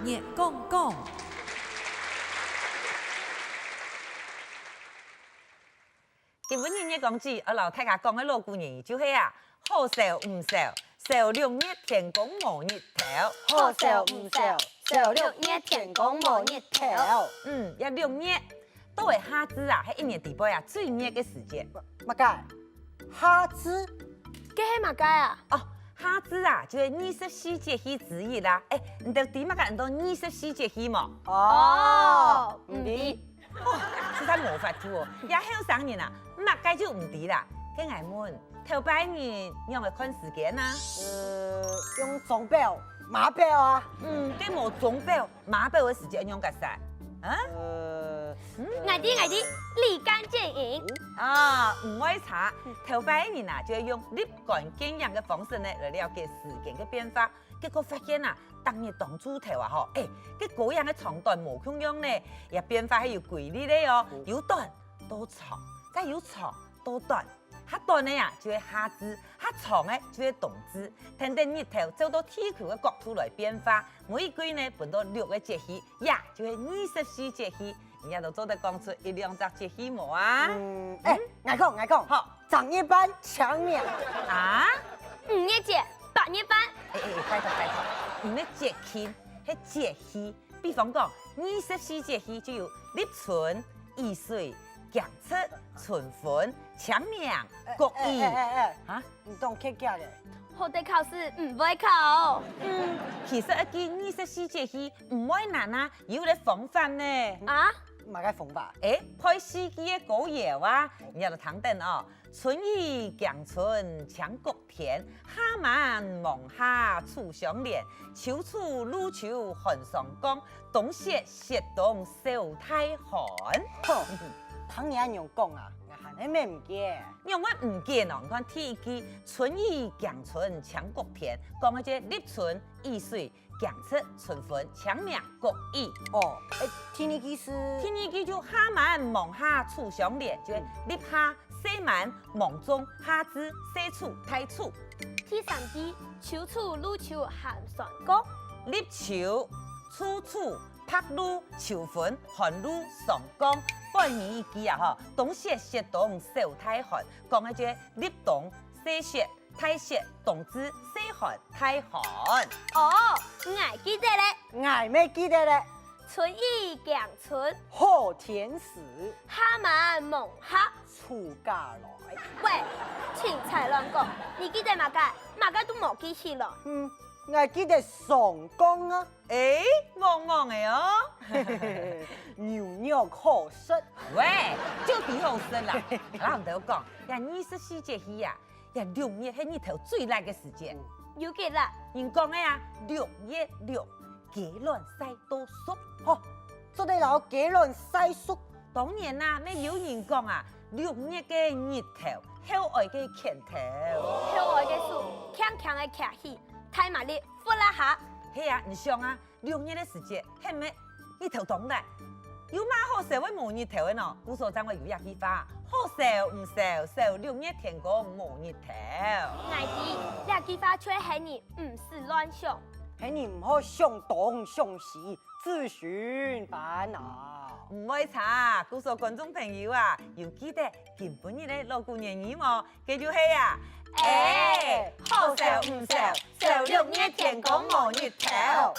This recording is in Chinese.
热讲讲，今本日热讲记，我老太家讲的老古言语就是啊，好笑唔笑，笑六日天公无日头。好笑唔笑，笑六日天公无日頭。要六日，都係夏至啊，係一年地杯啊最熱嘅時節。乜解？夏至？这是乜解啊？哦，夏至啊，就係24節氣之一啦。你哋點乜解？你到24節氣嘛？哦，唔知。其實冇法度哦，也後生人啊，乜解就唔知啦。嘅藝門頭擺年用嚟看時間啊？用鐘表、馬表啊？嘅冇鐘表、馬表嘅時間用㗎晒。啊？我知，立竿見影。啊，唔可以查。頭擺年啊，就係用立竿見影嘅方式呢嚟了解時間嘅變化。結果發現啊，當日當豬頭啊，嗬，cái嗰樣嘅長短無共樣呢，也變化係有規律的哦，由短到長，再由長到短。較短的呀，就係夏至；較長的就係冬至。等等日頭走到地球嘅角度來變化，每一季呢分到6個節氣，也就係24節氣。人家都做得講出1、2隻節氣冇啊？我講，好，長一班搶命啊5月節、8月班。拜託，唔係節氣，係節氣。比方講24節氣就有立春、易水、甲出、春分、搶命、國語。啊，你當客家嘅？學地考試唔會考。其實一件24節氣唔會難啊，有啲方法呢。啊？乜解風法？配四季嘅歌謠啊，你有聽等哦。春意江春搶國田，夏滿芒夏處相連，秋處露秋寒霜降，冬雪雪冬受太寒。唐人用講啊，我係咩唔記？因為唔記喏，你看第一句春意江春搶國田，講嘅即立春、易水、江出、春分、搶命、國語。哦，天氣是？天二句就夏滿芒夏處相連，就係立夏、夏滿、芒中、夏至、夏處、太處。第三句秋處露秋寒霜降。立秋、初處、拍露、秋分、寒露、霜降。半年一句啊，嗬，冬雪雪冬受太寒，講嘅即係立冬、雪雪、太雪、冬至、雪寒、太寒。哦，我記得咧。我咩記得咧？春意江春，好天時，夏滿芒夏出家來。喂，青菜亂講，你記得乜解？乜解都冇記起咯。我記得上江啊，旺旺嘅哦。牛肉好食。喂，就幾好食啦！嗱，唔同講，呀24節氣呀，呀6月係日頭最熱嘅時節。有幾啦？人講嘅呀，6月6，雞卵曬到熟。嗬，做得老雞卵曬熟。當然啦，咩有人講啊，6月嘅日頭，後愛嘅拳頭。後愛嘅樹，強強嘅徛起，太麻利，呼啦下。係啊，唔想啊，6月嘅時節係咪日頭當來？有乜好笑會無日頭嘅喏？古所講話有一句話，好笑唔笑，笑6月天公無日頭。我知，呢句話卻係你唔是亂想。係你唔好想東想西，自尋煩惱。唔會查，古所觀眾朋友啊，要記得今本日嘅老古言語喎，記住係啊。好笑唔笑，笑6月天公無日頭。